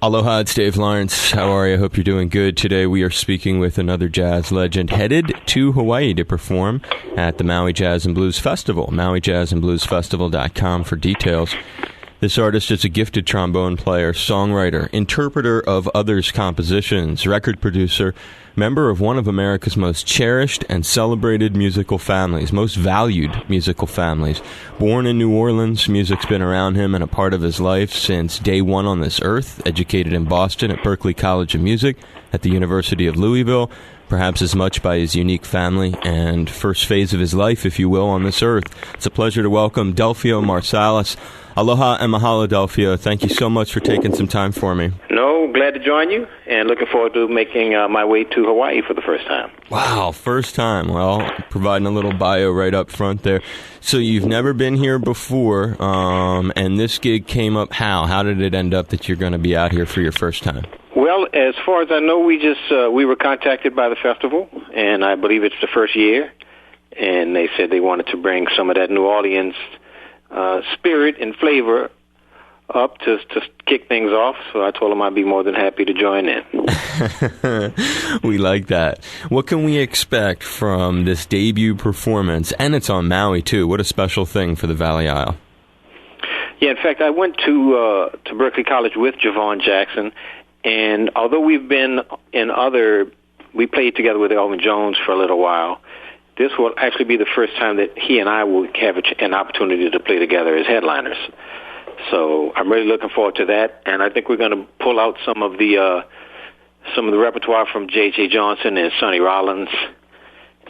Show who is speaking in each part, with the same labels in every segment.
Speaker 1: Aloha, it's Dave Lawrence. How are you? I hope you're doing good. Today we are speaking with another jazz legend headed to Hawaii to perform at the Maui Jazz and Blues Festival. MauiJazzandBluesFestival.com for details. This artist is a gifted trombone player, songwriter, interpreter of others' compositions, record producer, member of one of America's most cherished and celebrated musical families, most valued musical families. Born in New Orleans, music's been around him and a part of his life since day one on this earth. Educated in Boston at Berkeley College of Music, at the University of Louisville, perhaps as much by his unique family and first phase of his life, if you will, on this earth. It's a pleasure to welcome Delfeayo Marsalis. Aloha and mahalo, Delfeayo. Thank you so much for taking some time for me.
Speaker 2: No, glad to join you, and looking forward to making my way to Hawaii for the first time.
Speaker 1: Wow, first time. Well, providing a little bio right up front there. So you've never been here before, and this gig came up how? How did it end up that you're going to be out here for your first time?
Speaker 2: Well, as far as I know, we were contacted by the festival, and I believe it's the first year, and they said they wanted to bring some of that New Orleans spirit and flavor up to kick things off, so I told them I'd be more than happy to join in.
Speaker 1: We like that. What can we expect from this debut performance? And it's on Maui, too. What a special thing for the Valley Isle.
Speaker 2: Yeah, in fact, I went to Berkeley College with Javon Jackson, and although we've been we played together with Elvin Jones for a little while, this will actually be the first time that he and I will have an opportunity to play together as headliners. So I'm really looking forward to that, and I think we're going to pull out some of the repertoire from J.J. Johnson and Sonny Rollins,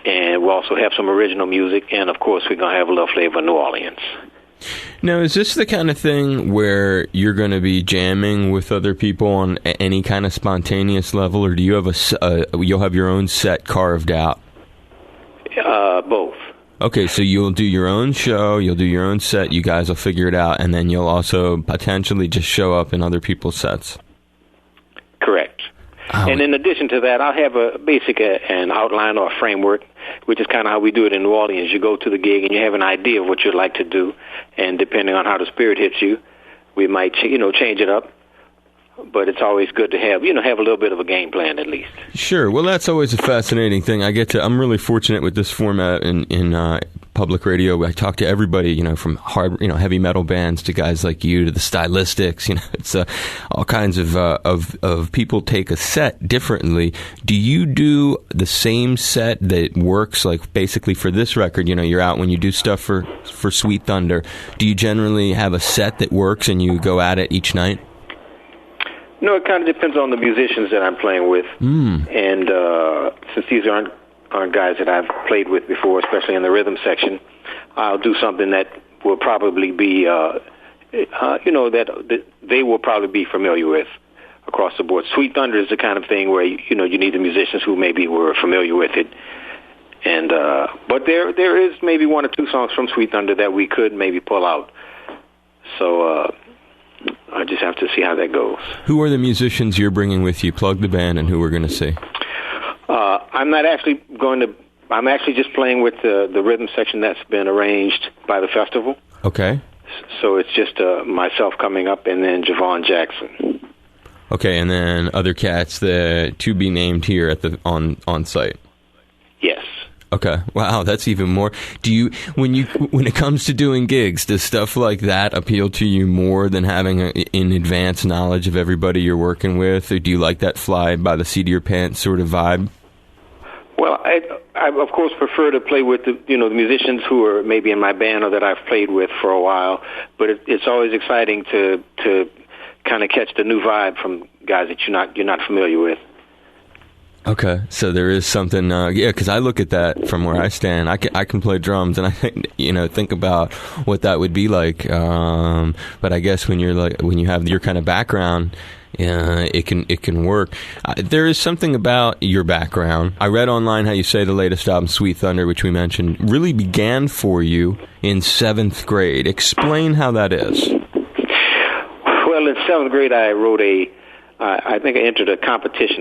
Speaker 2: and we'll also have some original music, and of course we're going to have a little flavor of New Orleans.
Speaker 1: Now, is this the kind of thing where you're going to be jamming with other people on any kind of spontaneous level, or do you have you'll have your own set carved out?
Speaker 2: Both.
Speaker 1: Okay, so you'll do your own show, you'll do your own set, you guys will figure it out, and then you'll also potentially just show up in other people's sets.
Speaker 2: Correct. Oh. And in addition to that, I'll have an outline or a framework, which is kind of how we do it in New Orleans. You go to the gig and you have an idea of what you'd like to do, and depending on how the spirit hits you, we might change it up. But it's always good to have a little bit of a game plan at least. Sure.
Speaker 1: Well, that's always a fascinating thing. I'm really fortunate with this format in public radio. I talk to everybody, from hard, heavy metal bands to guys like you to the stylistics. It's all kinds of people take a set differently. Do you do the same set that works, like basically for this record? You're out when you do stuff for Sweet Thunder. Do you generally have a set that works and you go at it each night?
Speaker 2: No, it kind of depends on the musicians that I'm playing with. And since these aren't guys that I've played with before, especially in the rhythm section, I'll do something that will probably be, that they will probably be familiar with across the board. Sweet Thunder is the kind of thing where, you need the musicians who maybe were familiar with it. And but there is maybe one or two songs from Sweet Thunder that we could maybe pull out. So I just have to see how that goes.
Speaker 1: Who are the musicians you're bringing with you? Plug the band and who we're going to see.
Speaker 2: I'm actually just playing with the rhythm section that's been arranged by the festival.
Speaker 1: Okay.
Speaker 2: So it's just myself coming up and then Javon Jackson.
Speaker 1: Okay, and then other cats to be named here at the on site.
Speaker 2: Yes.
Speaker 1: Okay. Wow, that's even more. Do you, when it comes to doing gigs, does stuff like that appeal to you more than having in advance knowledge of everybody you're working with, or do you like that fly by the seat of your pants sort of vibe?
Speaker 2: Well, I of course prefer to play with the musicians who are maybe in my band or that I've played with for a while, but it's always exciting to kind of catch the new vibe from guys that you're not familiar with.
Speaker 1: Okay, so there is something, because I look at that from where I stand. I can play drums, and I think about what that would be like. But I guess when you have your kind of background, it can work. There is something about your background. I read online how you say the latest album, Sweet Thunder, which we mentioned, really began for you in 7th grade. Explain how that is.
Speaker 2: Well, in 7th grade, I wrote I think I entered a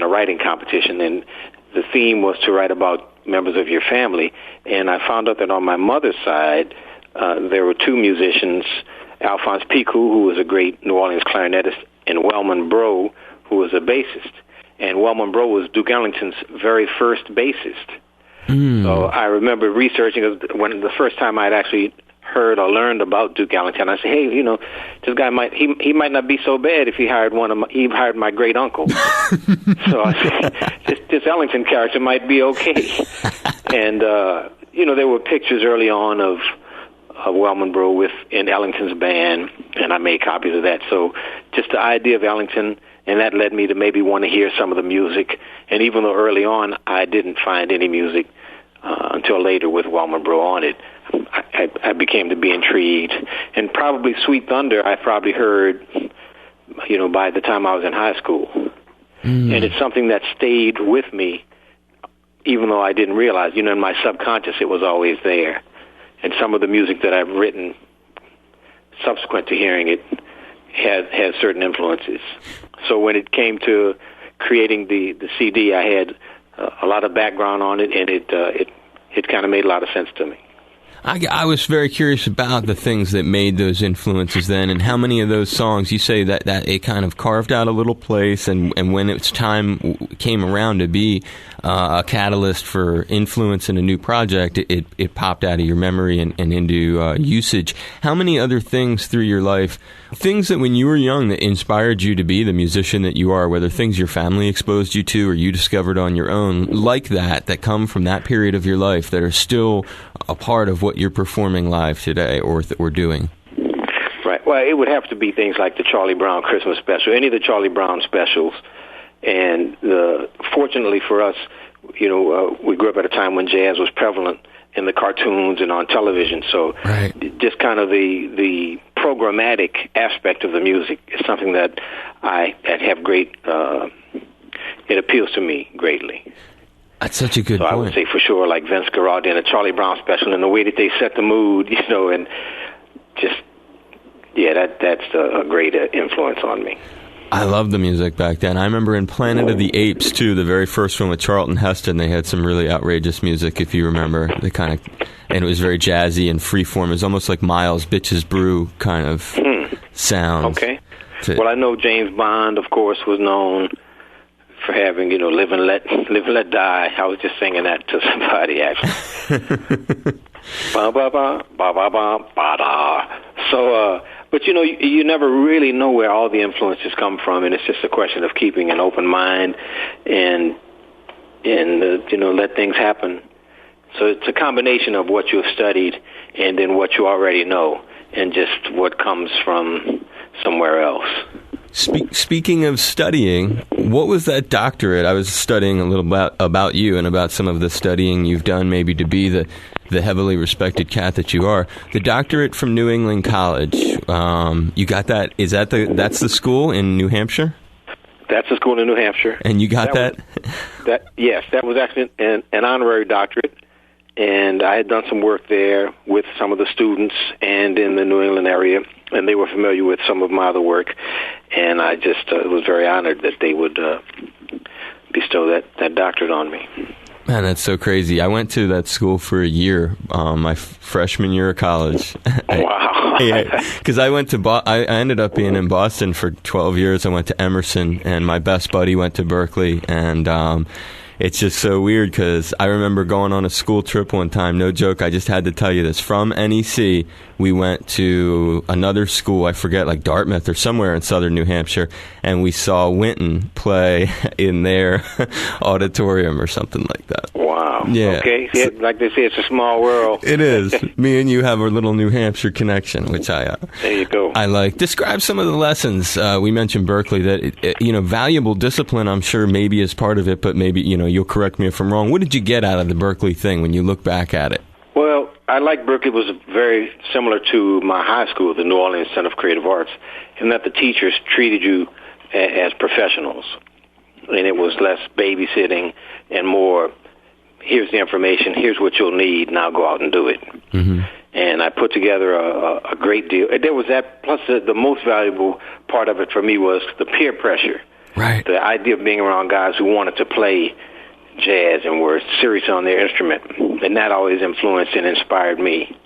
Speaker 2: writing competition, and the theme was to write about members of your family. And I found out that on my mother's side, there were two musicians, Alphonse Picou, who was a great New Orleans clarinetist, and Wellman Breaux, who was a bassist. And Wellman Breaux was Duke Ellington's very first bassist. So I remember researching when the first time I'd actually heard or learned about Duke Ellington. I said, hey, this guy he might not be so bad if he hired my great uncle. So I said, this Ellington character might be okay. And there were pictures early on of Wellman Breaux in Ellington's band, and I made copies of that. So just the idea of Ellington, and that led me to maybe want to hear some of the music. And even though early on I didn't find any music until later with Wellman Breaux on it, I became to be intrigued. And probably Sweet Thunder I probably heard, by the time I was in high school. And it's something that stayed with me, even though I didn't realize. In my subconscious it was always there. And some of the music that I've written subsequent to hearing it has certain influences. So when it came to creating the CD, I had a lot of background on it, and it kind of made a lot of sense to me.
Speaker 1: I was very curious about the things that made those influences then, and how many of those songs you say that it kind of carved out a little place, and when its time came around to be a catalyst for influence in a new project, it popped out of your memory and into usage. How many other things through your life, things that when you were young that inspired you to be the musician that you are, whether things your family exposed you to or you discovered on your own, like that come from that period of your life that are still a part of what you're performing live today or doing?
Speaker 2: Right. Well, it would have to be things like the Charlie Brown Christmas special, any of the Charlie Brown specials. And fortunately for us, we grew up at a time when jazz was prevalent in the cartoons and on television. So just kind of the programmatic aspect of the music is something that I have great, it appeals to me greatly.
Speaker 1: That's such a good point.
Speaker 2: I would say for sure, like Vince Guaraldi and a Charlie Brown special, and the way that they set the mood, and just, that's a great influence on me.
Speaker 1: I loved the music back then. I remember in Planet of the Apes, too, the very first one with Charlton Heston, they had some really outrageous music, if you remember. And it was very jazzy and freeform. It was almost like Miles' Bitches Brew kind of sound.
Speaker 2: Okay. Well, I know James Bond, of course, was known for having, Live and Let Die. I was just singing that to somebody, actually. Ba ba ba ba ba ba ba da. So, but you never really know where all the influences come from, and it's just a question of keeping an open mind and let things happen. So it's a combination of what you've studied and then what you already know, and just what comes from somewhere else.
Speaker 1: Speaking of studying, what was that doctorate? I was studying a little about you and about some of the studying you've done, maybe to be the heavily respected cat that you are. The doctorate from New England College. You got that? That's the school in New Hampshire?
Speaker 2: That's the school in New Hampshire.
Speaker 1: And you got that?
Speaker 2: Yes, that was actually an honorary doctorate. And I had done some work there with some of the students and in the New England area, and they were familiar with some of my other work. And I just was very honored that they would bestow that doctorate on me.
Speaker 1: Man, that's so crazy. I went to that school for a year, my freshman year of college.
Speaker 2: Wow.
Speaker 1: Yeah, because I went to I ended up being in Boston for 12 years. I went to Emerson, and my best buddy went to Berkeley, and it's just so weird because I remember going on a school trip one time, no joke, I just had to tell you this. From NEC, we went to another school, I forget, like Dartmouth or somewhere in southern New Hampshire, and we saw Winton play in their auditorium or something like that.
Speaker 2: Wow.
Speaker 1: Yeah.
Speaker 2: Okay. Yeah, like they say, it's a small world.
Speaker 1: It is. Me and you have a little New Hampshire connection, which
Speaker 2: there you go.
Speaker 1: I like. Describe some of the lessons. We mentioned Berkeley, that valuable discipline, I'm sure maybe is part of it, but maybe, you'll correct me if I'm wrong. What did you get out of the Berkeley thing when you look back at it?
Speaker 2: Well, I like Berkeley was very similar to my high school, the New Orleans Center of Creative Arts, in that the teachers treated you as professionals. And it was less babysitting and more, here's the information, here's what you'll need, now go out and do it. Mm-hmm. And I put together a great deal. And there was that, plus the most valuable part of it for me was the peer pressure.
Speaker 1: Right.
Speaker 2: The idea of being around guys who wanted to play jazz and were serious on their instrument. And that always influenced and inspired me.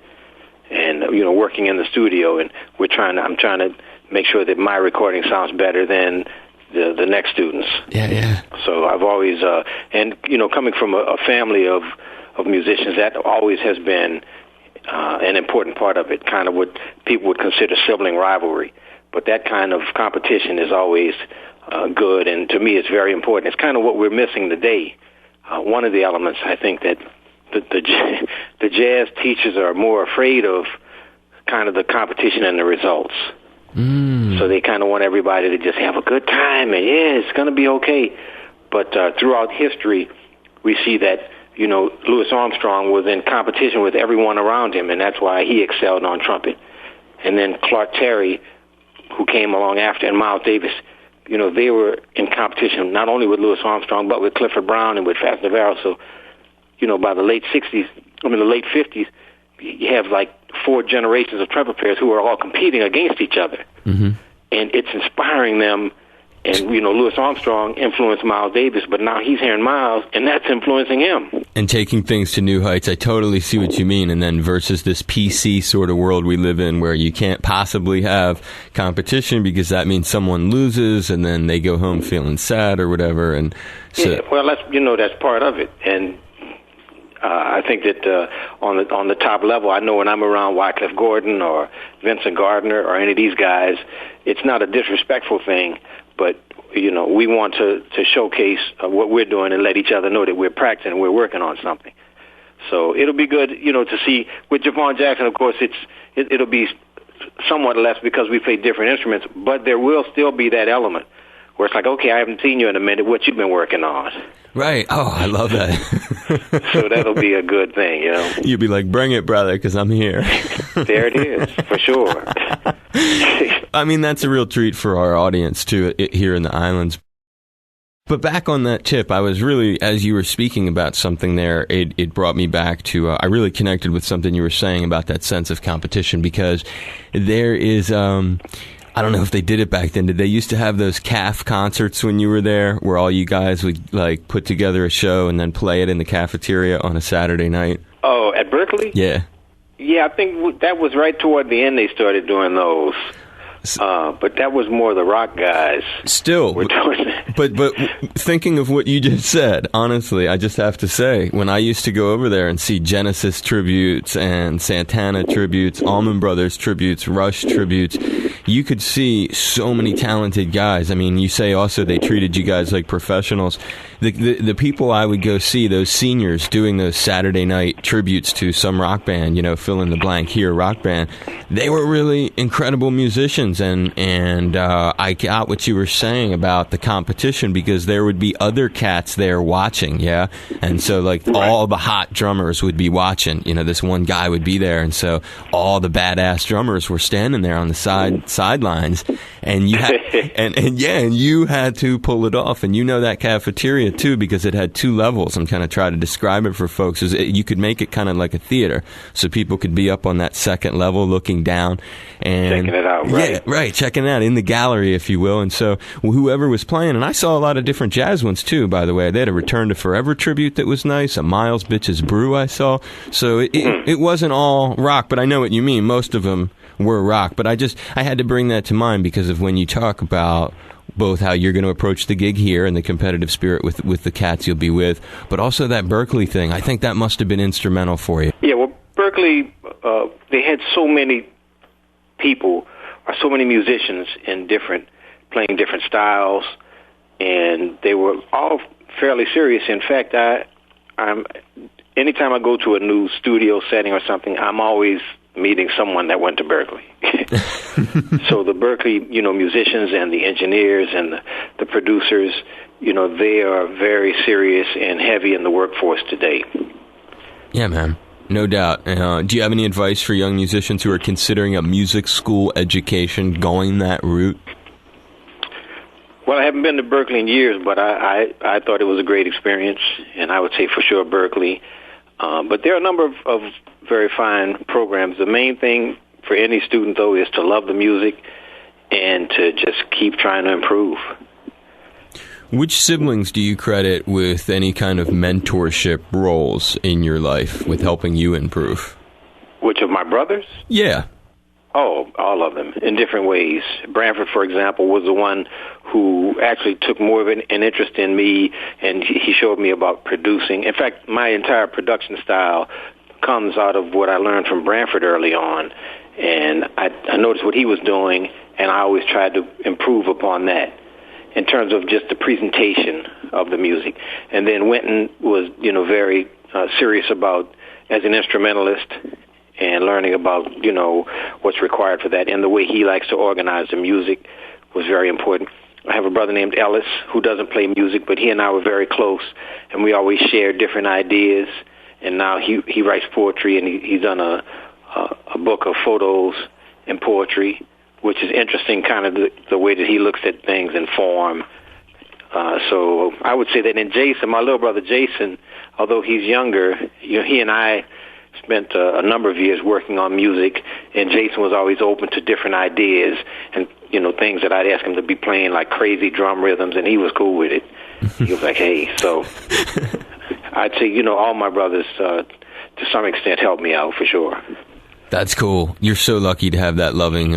Speaker 2: And, working in the studio, and I'm trying to make ssure that my recording sounds better than the next students.
Speaker 1: Yeah.
Speaker 2: So I've always, and coming from a family of musicians, that always has been an important part of it, kind of what people would consider sibling rivalry. But that kind of competition is always good, and to me it's very important. It's kind of what we're missing today. One of the elements, I think, that the jazz teachers are more afraid of kind of the competition and the results. So they kind of want everybody to just have a good time, and it's going to be okay. But throughout history, we see that, Louis Armstrong was in competition with everyone around him, and that's why he excelled on trumpet. And then Clark Terry, who came along after, and Miles Davis, they were in competition not only with Louis Armstrong, but with Clifford Brown and with Fats Navarro. So, by the late 50s, you have like 4 generations of trumpet players who are all competing against each other. And it's inspiring them. And, Louis Armstrong influenced Miles Davis, but now he's hearing Miles, and that's influencing him.
Speaker 1: And taking things to new heights. I totally see what you mean. And then versus this PC sort of world we live in where you can't possibly have competition because that means someone loses and then they go home feeling sad or whatever. And so,
Speaker 2: yeah, well, that's part of it. And I think that on the top level, I know when I'm around Wycliffe Gordon or Vincent Gardner or any of these guys, it's not a disrespectful thing, but we want to showcase what we're doing and let each other know that we're practicing and we're working on something. So it'll be good, to see with Javon Jackson. Of course, it'll be somewhat less because we play different instruments, but there will still be that element where it's like, okay, I haven't seen you in a minute. What you've been working on?
Speaker 1: Right. Oh, I love that.
Speaker 2: So that'll be a good thing,
Speaker 1: You'd be like, bring it, brother, because I'm here.
Speaker 2: There it is, for sure.
Speaker 1: I mean, that's a real treat for our audience, too, here in the islands. But back on that tip, I was really, as you were speaking about something there, it brought me back to, I really connected with something you were saying about that sense of competition, because there is, I don't know if they did it back then. Did they used to have those CAF concerts when you were there where all you guys would like put together a show and then play it in the cafeteria on a Saturday night?
Speaker 2: Oh, at Berkeley?
Speaker 1: Yeah.
Speaker 2: Yeah, I think that was right toward the end they started doing those. But that was more the rock guys.
Speaker 1: Still,
Speaker 2: were doing that.
Speaker 1: But thinking of what you just said, honestly, I just have to say, when I used to go over there and see Genesis tributes and Santana tributes, Allman Brothers tributes, Rush tributes, you could see so many talented guys. I mean, you say also they treated you guys like professionals. The people I would go see, those seniors doing those Saturday night tributes to some rock band, fill in the blank here, rock band, they were really incredible musicians. And I got what you were saying about the competition because there would be other cats there watching, yeah? And so, like, all the hot drummers would be watching. This one guy would be there, and so all the badass drummers were standing there on the sidelines, and you had, and you had to pull it off. And that cafeteria, too, because it had 2 levels. I'm kind of trying to describe it for folks. You could make it kind of like a theater, so people could be up on that second level looking down. And
Speaker 2: checking it out, right?
Speaker 1: Yeah, right, checking it out in the gallery, if you will. And so whoever was playing, and I saw a lot of different jazz ones, too, by the way. They had a Return to Forever tribute that was nice, a Miles Bitches Brew I saw. So it wasn't all rock, but I know what you mean. Most of them were rock. But I had to bring that to mind because of when you talk about both how you're going to approach the gig here and the competitive spirit with the cats you'll be with, but also that Berkeley thing. I think that must have been instrumental for you.
Speaker 2: Yeah, well, Berkeley, they had so many people or so many musicians playing different styles, and they were all fairly serious. In fact, anytime I go to a new studio setting or something, I'm always meeting someone that went to Berkeley. So the Berkeley, musicians and the engineers and the producers, they are very serious and heavy in the workforce today.
Speaker 1: Yeah, man. No doubt. Do you have any advice for young musicians who are considering a music school education going that route?
Speaker 2: Well, I haven't been to Berkeley in years, but I thought it was a great experience, and I would say for sure Berkeley. But there are a number of very fine programs. The main thing for any student, though, is to love the music and to just keep trying to improve.
Speaker 1: Which siblings do you credit with any kind of mentorship roles in your life with helping you improve?
Speaker 2: Which of my brothers?
Speaker 1: Yeah.
Speaker 2: Oh, all of them in different ways. Branford, for example, was the one who actually took more of an interest in me, and he showed me about producing. In fact, my entire production style comes out of what I learned from Branford early on, and I noticed what he was doing, and I always tried to improve upon that in terms of just the presentation of the music. And then Winton was, very serious about as an instrumentalist and learning about, what's required for that. And the way he likes to organize the music was very important. I have a brother named Ellis who doesn't play music, but he and I were very close, and we always shared different ideas. And now he writes poetry, and he's done a book of photos and poetry, which is interesting, kind of the way that he looks at things in form. So I would say that in Jason, my little brother Jason, although he's younger, he and I spent a number of years working on music, and Jason was always open to different ideas and, things that I'd ask him to be playing, like crazy drum rhythms, and he was cool with it. He was like, hey, so I'd say, all my brothers, to some extent, helped me out for sure.
Speaker 1: That's cool. You're so lucky to have that loving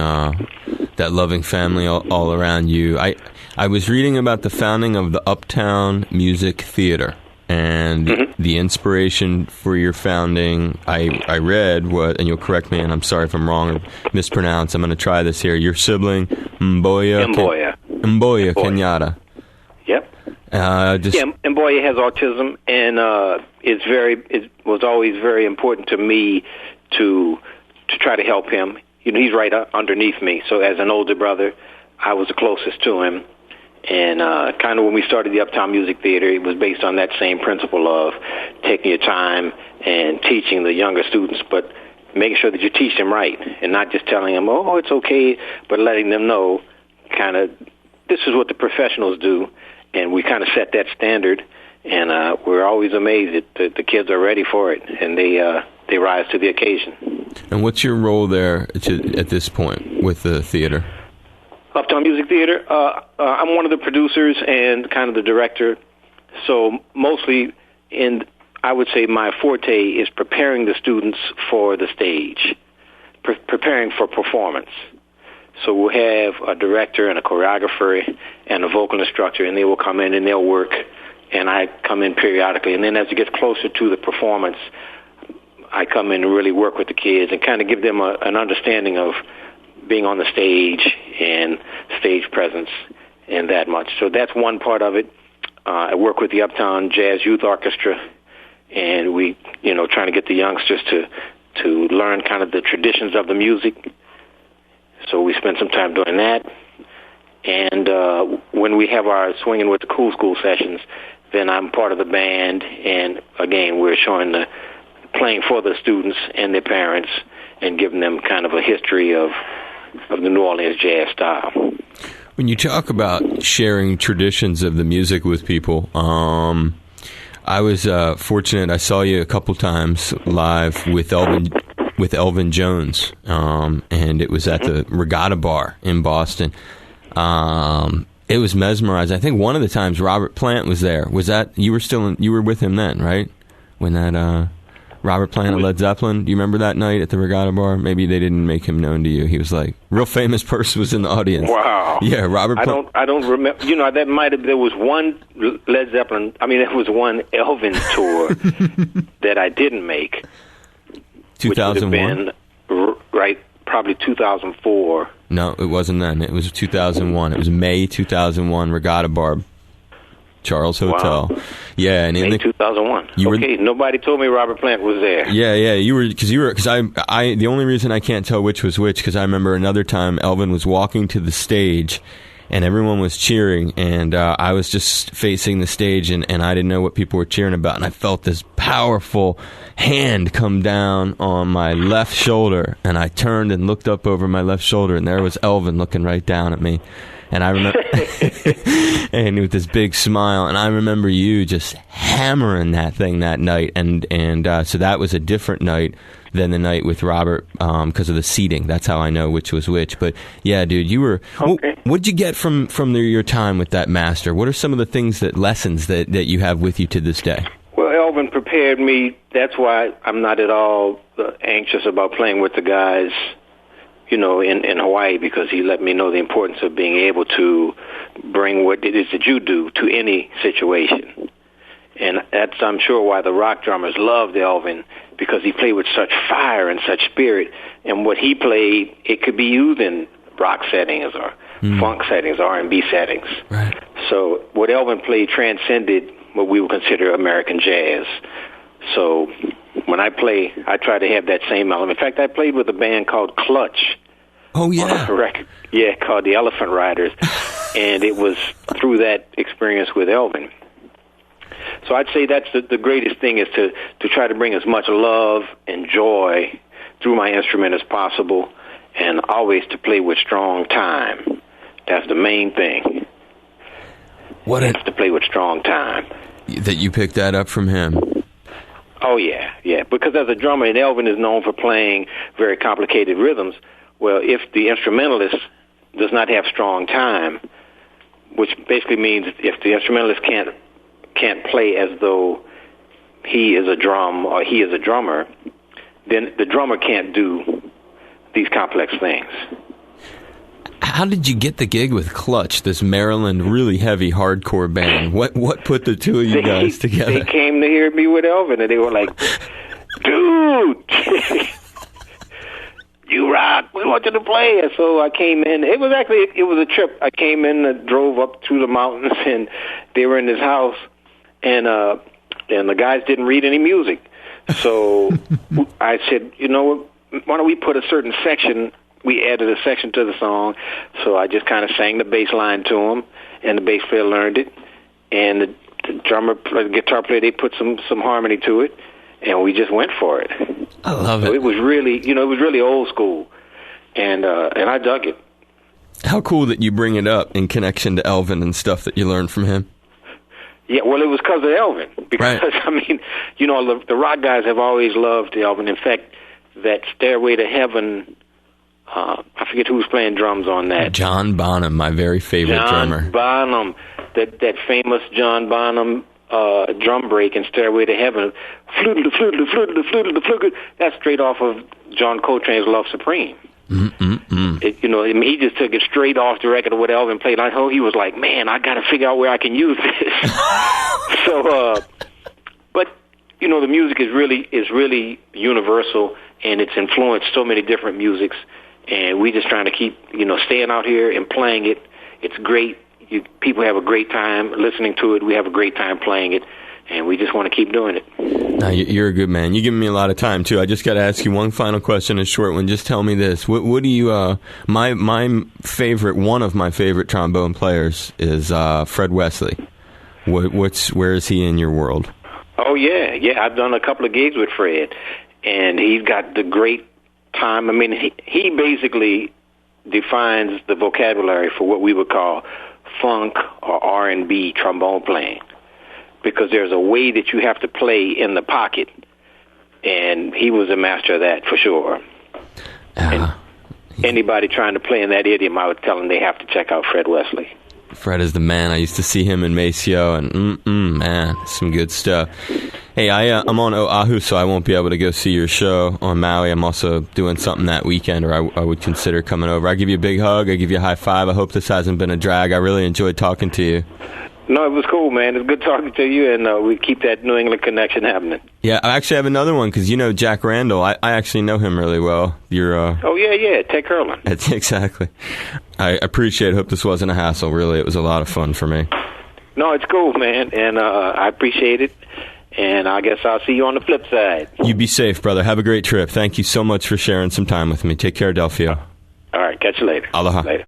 Speaker 1: family all around you. I was reading about the founding of the Uptown Music Theater, and the inspiration for your founding, I read what, and you'll correct me, and I'm sorry if I'm wrong or mispronounce. I'm going to try this here. Your sibling, Mboya Kenyatta.
Speaker 2: Yep. Mboya has autism, and it was always very important to me to try to help him. He's right underneath me, so as an older brother, I was the closest to him. And kind of when we started the Uptown Music Theater, it was based on that same principle of taking your time and teaching the younger students, but making sure that you teach them right and not just telling them, oh, it's okay, but letting them know kind of this is what the professionals do, and we kind of set that standard, and we're always amazed that the kids are ready for it, and they rise to the occasion.
Speaker 1: And what's your role there at this point with the theater?
Speaker 2: Uptown Music Theater, I'm one of the producers and kind of the director. So mostly, I would say my forte is preparing the students for the stage, preparing for performance. So we'll have a director and a choreographer and a vocal instructor, and they will come in and they'll work, and I come in periodically. And then as it gets closer to the performance, I come in and really work with the kids and kind of give them an understanding of being on the stage and stage presence and that much. So that's one part of it. I work with the Uptown Jazz Youth Orchestra, and we, trying to get the youngsters to learn kind of the traditions of the music. So we spend some time doing that. And when we have our Swinging with the Cool School sessions, then I'm part of the band, and again, we're showing playing for the students and their parents and giving them kind of a history of the New Orleans jazz style.
Speaker 1: When you talk about sharing traditions of the music with people, I was fortunate. I saw you a couple times live with Elvin Jones, and it was at the Regatta Bar in Boston. It was mesmerizing. I think one of the times Robert Plant was there. Was that you were with him then, right? When that Robert Plant of Led Zeppelin. Do you remember that night at the Regatta Bar? Maybe they didn't make him known to you. He was like real famous person was in the audience.
Speaker 2: Wow.
Speaker 1: Yeah, Robert Plant.
Speaker 2: I don't remember. That might have. There was one Led Zeppelin. There was one Elvin tour that I didn't make.
Speaker 1: 2001.
Speaker 2: Right, probably 2004.
Speaker 1: No, it wasn't then. It was 2001. It was May 2001, Regatta Bar, Charles Hotel.
Speaker 2: Wow.
Speaker 1: Yeah, and
Speaker 2: May 2001. Nobody told me Robert Plant was there.
Speaker 1: Yeah, you were because I the only reason I can't tell which was which because I remember another time Elvin was walking to the stage, and everyone was cheering, and I was just facing the stage, and I didn't know what people were cheering about, and I felt this powerful hand come down on my left shoulder, and I turned and looked up over my left shoulder, and there was Elvin looking right down at me. And I remember, and with this big smile, and I remember you just hammering that thing that night, and so that was a different night than the night with Robert because of the seating. That's how I know which was which. But yeah, dude, you were.
Speaker 2: Okay.
Speaker 1: What'd you get from your time with that master? What are some of the lessons that you have with you to this day?
Speaker 2: Well, Elvin prepared me. That's why I'm not at all anxious about playing with the guys. in Hawaii, because he let me know the importance of being able to bring what it is that you do to any situation. And that's, I'm sure, why the rock drummers loved Elvin, because he played with such fire and such spirit. And what he played, it could be used in rock settings or funk settings, R&B settings.
Speaker 1: Right.
Speaker 2: So what Elvin played transcended what we would consider American jazz. So when I play, I try to have that same element. In fact, I played with a band called Clutch.
Speaker 1: Oh, yeah.
Speaker 2: On a record. Yeah, called the Elephant Riders. And it was through that experience with Elvin. So I'd say that's the greatest thing, is to try to bring as much love and joy through my instrument as possible, and always to play with strong time. That's the main thing. To play with strong time.
Speaker 1: That you picked that up from him.
Speaker 2: Oh, yeah. Because as a drummer, and Elvin is known for playing very complicated rhythms, well, if the instrumentalist does not have strong time, which basically means if the instrumentalist can't play as though he is a drum or he is a drummer, then the drummer can't do these complex things.
Speaker 1: How did you get the gig with Clutch, this Maryland really heavy hardcore band? What put the two of you guys together?
Speaker 2: They came to hear me with Elvin, and they were like, dude, you rock, we want you to play. And so I came in. It was a trip. I came in, drove up through the mountains, and they were in this house, and the guys didn't read any music. So I said, you know what, why don't we put a certain section. We added a section to the song, so I just kind of sang the bass line to them, and the bass player learned it, and the drummer, the guitar player, they put some harmony to it, and we just went for it.
Speaker 1: I love it.
Speaker 2: So it was really old school, and I dug it.
Speaker 1: How cool that you bring it up in connection to Elvin and stuff that you learned from him.
Speaker 2: Yeah, well, it was because of Elvin. Because, right. I mean, the rock guys have always loved Elvin. In fact, that Stairway to Heaven, I forget who was playing drums on that.
Speaker 1: John Bonham, my very favorite drummer.
Speaker 2: John Bonham, that famous John Bonham drum break in Stairway to Heaven. That's straight off of John Coltrane's Love Supreme. He just took it straight off the record of what Elvin played. He was like, man, I got to figure out where I can use this. But the music is really universal, and it's influenced so many different musics. And we just trying to keep, staying out here and playing it. It's great. People have a great time listening to it. We have a great time playing it. And we just want to keep doing it.
Speaker 1: No, you're a good man. You're giving me a lot of time, too. I just got to ask you one final question, a short one. Just tell me this. What do you, one of my favorite trombone players is Fred Wesley. Where is he in your world?
Speaker 2: Oh, yeah. Yeah, I've done a couple of gigs with Fred. And he's got the great time. I mean, he basically defines the vocabulary for what we would call funk or R&B trombone playing, because there's a way that you have to play in the pocket, and he was a master of that for sure. And anybody trying to play in that idiom, I would tell them they have to check out Fred Wesley.
Speaker 1: Fred is the man. I used to see him in Maceo, and man, some good stuff. Hey, I'm on Oahu, so I won't be able to go see your show on Maui. I'm also doing something that weekend, or I would consider coming over. I give you a big hug. I give you a high five. I hope this hasn't been a drag. I really enjoyed talking to you.
Speaker 2: No, it was cool, man. It's good talking to you, and we keep that New England connection happening.
Speaker 1: Yeah, I actually have another one, because Jack Randall. I actually know him really well.
Speaker 2: Oh, yeah, Tech Hurlin.
Speaker 1: Exactly. I appreciate it. Hope this wasn't a hassle, really. It was a lot of fun for me.
Speaker 2: No, it's cool, man, and I appreciate it, and I guess I'll see you on the flip side.
Speaker 1: You be safe, brother. Have a great trip. Thank you so much for sharing some time with me. Take care, Delfeayo.
Speaker 2: All right, catch you later.
Speaker 1: Aloha.
Speaker 2: Later.